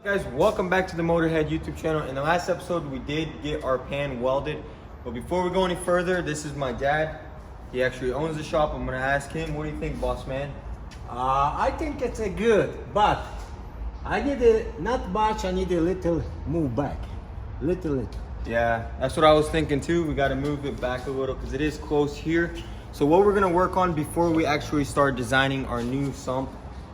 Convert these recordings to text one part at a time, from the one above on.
Guys, welcome back to the Motorhead YouTube channel. In the last episode, we did get our pan welded. But before we go any further, this is my dad. He actually owns the shop. I'm gonna ask him, what do you think, boss man? I think it's a good, but I need a, not much, I need a little move back. Little. Yeah, that's what I was thinking too. We gotta move it back a little because it is close here. So what we're gonna work on before we actually start designing our new sump,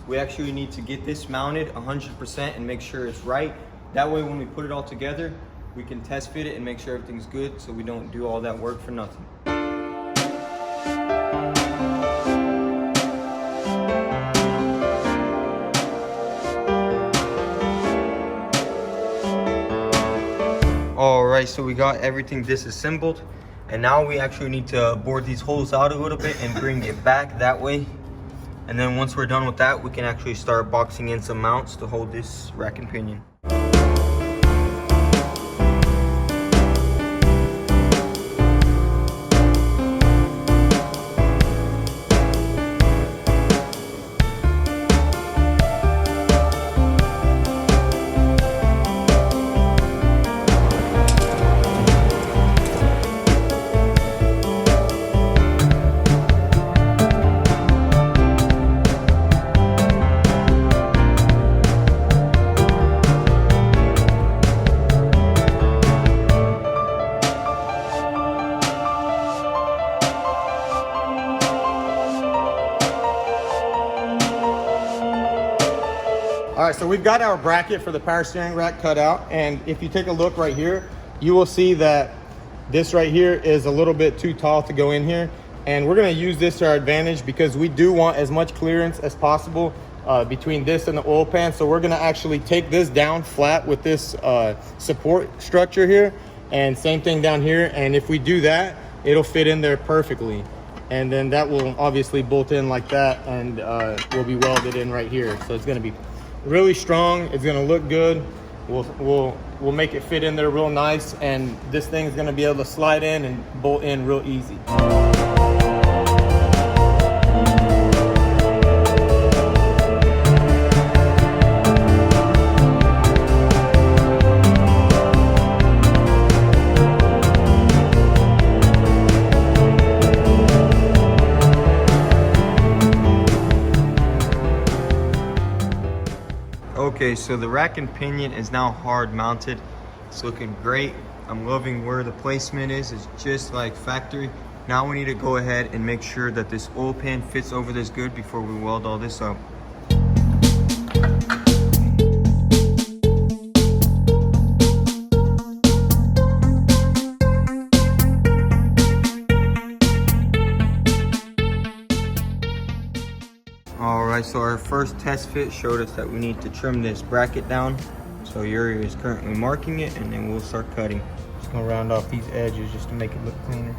we actually need to get this mounted 100% and make sure it's right. That way when we put it all together, we can test fit it and make sure everything's good so we don't do all that work for nothing. All right, so we got everything disassembled and now we actually need to bore these holes out a little bit and bring it back that way. And then once we're done with that, we can actually start boxing in some mounts to hold this rack and pinion. All right, so we've got our bracket for the power steering rack cut out, and if you take a look right here, you will see that this right here is a little bit too tall to go in here, and we're gonna use this to our advantage because we do want as much clearance as possible between this and the oil pan. So we're gonna actually take this down flat with this support structure here, and same thing down here, and if we do that, it'll fit in there perfectly. And then that will obviously bolt in like that, and will be welded in right here. So it's gonna be really strong, it's gonna look good. We'll make it fit in there real nice, and this thing is gonna be able to slide in and bolt in real easy. Okay, so the rack and pinion is now hard mounted. It's looking great. I'm loving where the placement is. It's just like factory. Now we need to go ahead and make sure that this oil pan fits over this good before we weld all this up. Alright, so our first test fit showed us that we need to trim this bracket down. So Yuri is currently marking it, and then we'll start cutting. Just gonna round off these edges just to make it look cleaner.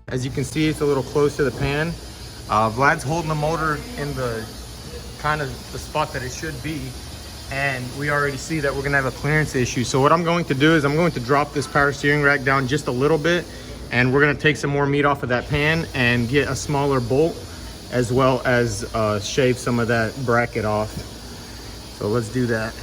As you can see, it's a little close to the pan. Vlad's holding the motor in the kind of the spot that it should be. And we already see that we're gonna have a clearance issue. So what I'm going to do is I'm going to drop this power steering rack down just a little bit, and we're gonna take some more meat off of that pan and get a smaller bolt. as well as shave some of that bracket off. So let's do that.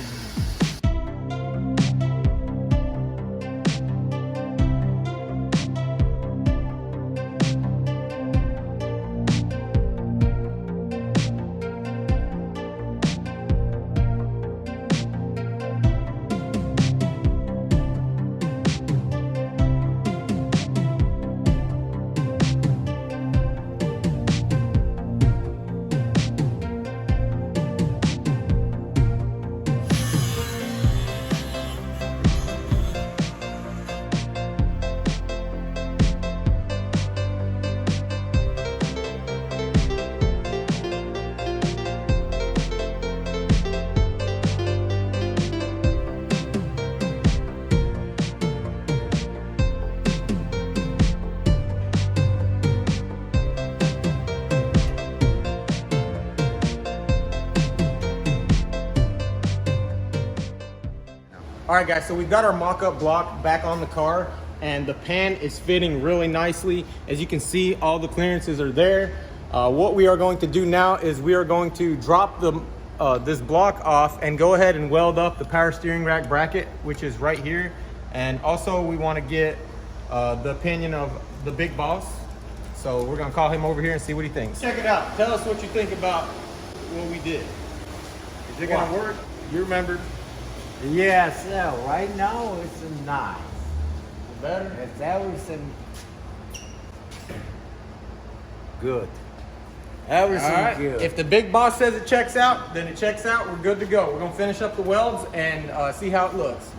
All right guys, so we've got our mock-up block back on the car and the pan is fitting really nicely. As you can see, all the clearances are there. What we are going to do now is we are going to drop this block off and go ahead and weld up the power steering rack bracket, which is right here. And also we want to get the opinion of the big boss. So we're gonna call him over here and see what he thinks. Check it out, tell us what you think about what we did. Is it gonna work? You remember? Yes, right now it's nice. Better? It's everything good. Everything good. If the big boss says it checks out, then it checks out. We're good to go. We're gonna finish up the welds and see how it looks.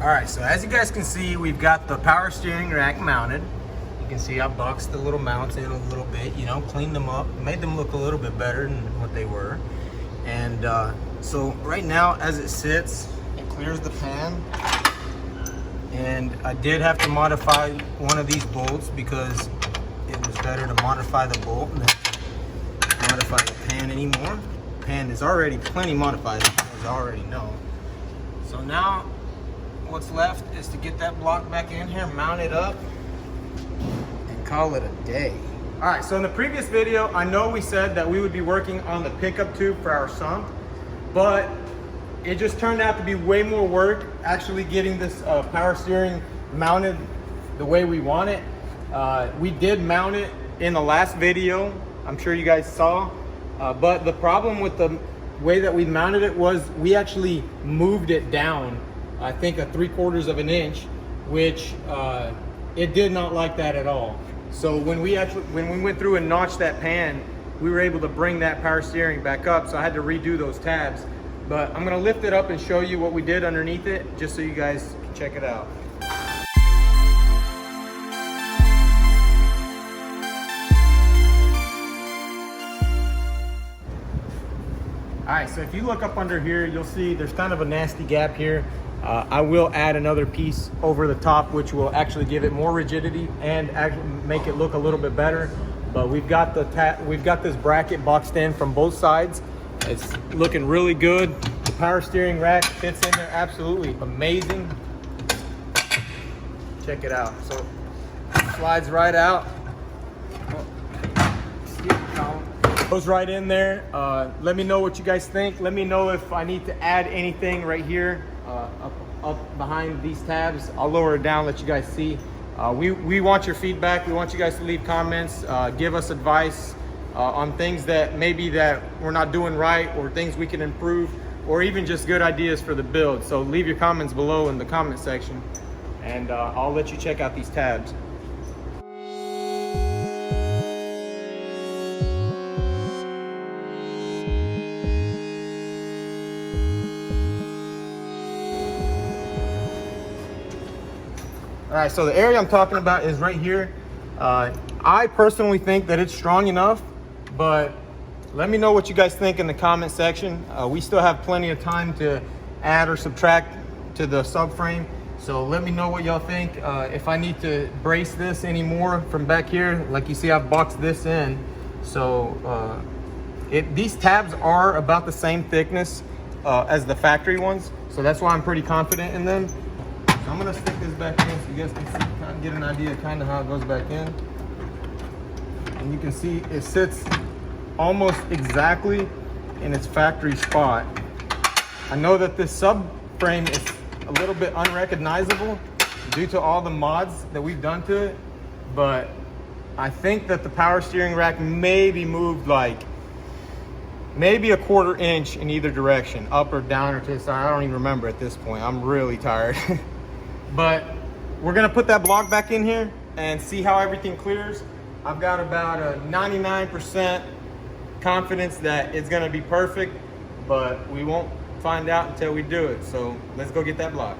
All right, so as you guys can see, we've got the power steering rack mounted. You can see I boxed the little mounts in a little bit, you know, cleaned them up, made them look a little bit better than what they were. And so right now, as it sits, it clears the pan. And I did have to modify one of these bolts because it was better to modify the bolt than modify the pan anymore. The pan is already plenty modified, as I already know. So now, what's left is to get that block back in here, mount it up, and call it a day. All right, so in the previous video, I know we said that we would be working on the pickup tube for our sump, but it just turned out to be way more work actually getting this power steering mounted the way we want it. We did mount it in the last video, I'm sure you guys saw, but the problem with the way that we mounted it was we actually moved it down, I think a 3/4 of an inch, which it did not like that at all. So when we went through and notched that pan, we were able to bring that power steering back up. So I had to redo those tabs. But I'm gonna lift it up and show you what we did underneath it, just so you guys can check it out. All right, so if you look up under here, you'll see there's kind of a nasty gap here. I will add another piece over the top, which will actually give it more rigidity and actually make it look a little bit better. But we've got this bracket boxed in from both sides. It's looking really good. The power steering rack fits in there absolutely amazing. Check it out. So it slides right out. Goes right in there. Let me know what you guys think. Let me know if I need to add anything right here up behind these tabs. I'll lower it down, let you guys see. We want your feedback. We want you guys to leave comments, give us advice on things that maybe that we're not doing right or things we can improve. or even just good ideas for the build. So leave your comments below in the comment section, and I'll let you check out these tabs. All right, so the area I'm talking about is right here. I personally think that it's strong enough, but let me know what you guys think in the comment section. We still have plenty of time to add or subtract to the subframe. So let me know what y'all think. If I need to brace this anymore from back here, like you see, I've boxed this in. So these tabs are about the same thickness as the factory ones. So that's why I'm pretty confident in them. So I'm gonna stick this back in so you guys can see, kind of get an idea of kind of how it goes back in. And you can see it sits almost exactly in its factory spot. I know that this subframe is a little bit unrecognizable due to all the mods that we've done to it, but I think that the power steering rack maybe moved like maybe a 1/4 inch in either direction, up or down or to the side. I don't even remember at this point. I'm really tired. But we're gonna put that block back in here and see how everything clears. I've got about a 99% confidence that it's gonna be perfect, but we won't find out until we do it. So let's go get that block.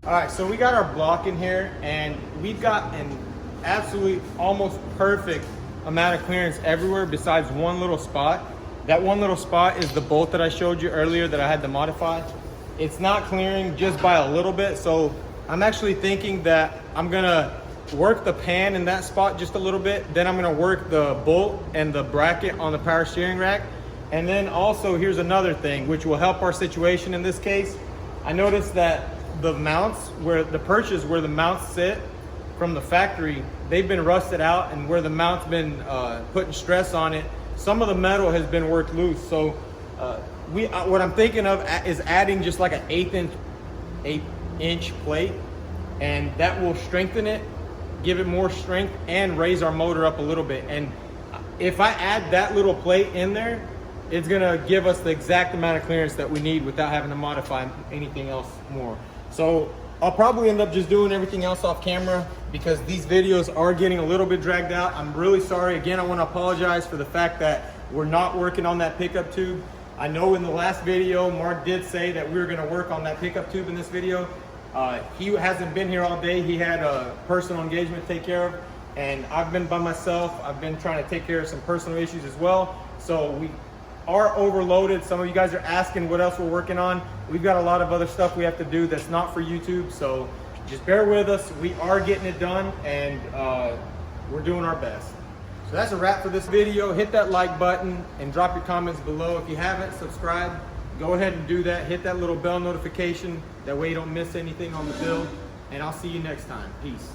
All right, so we got our block in here, and we've got an absolutely almost perfect amount of clearance everywhere besides one little spot. That one little spot is the bolt that I showed you earlier that I had to modify. It's not clearing just by a little bit, so I'm actually thinking that I'm gonna work the pan in that spot just a little bit, then I'm gonna work the bolt and the bracket on the power steering rack. And then also, here's another thing which will help our situation in this case. I noticed that the mounts, where the perches where the mounts sit from the factory, they've been rusted out, and where the mount's been putting stress on it, some of the metal has been worked loose. So what I'm thinking of is adding just like an 1/8 inch plate, and that will strengthen it, give it more strength, and raise our motor up a little bit. And if I add that little plate in there, it's gonna give us the exact amount of clearance that we need without having to modify anything else more. So I'll probably end up just doing everything else off camera because these videos are getting a little bit dragged out. I'm really sorry. Again, I want to apologize for the fact that we're not working on that pickup tube. I know in the last video, Mark did say that we were going to work on that pickup tube in this video. He hasn't been here all day. He had a personal engagement to take care of, and I've been by myself. I've been trying to take care of some personal issues as well. So we are overloaded. Some of you guys are asking what else we're working on. We've got a lot of other stuff we have to do that's not for YouTube, so just bear with us. We are getting it done, and we're doing our best. So that's a wrap for this video. Hit that like button and drop your comments below. If you haven't subscribed, go ahead and do that. Hit that little bell notification. That way you don't miss anything on the build, and I'll see you next time. Peace.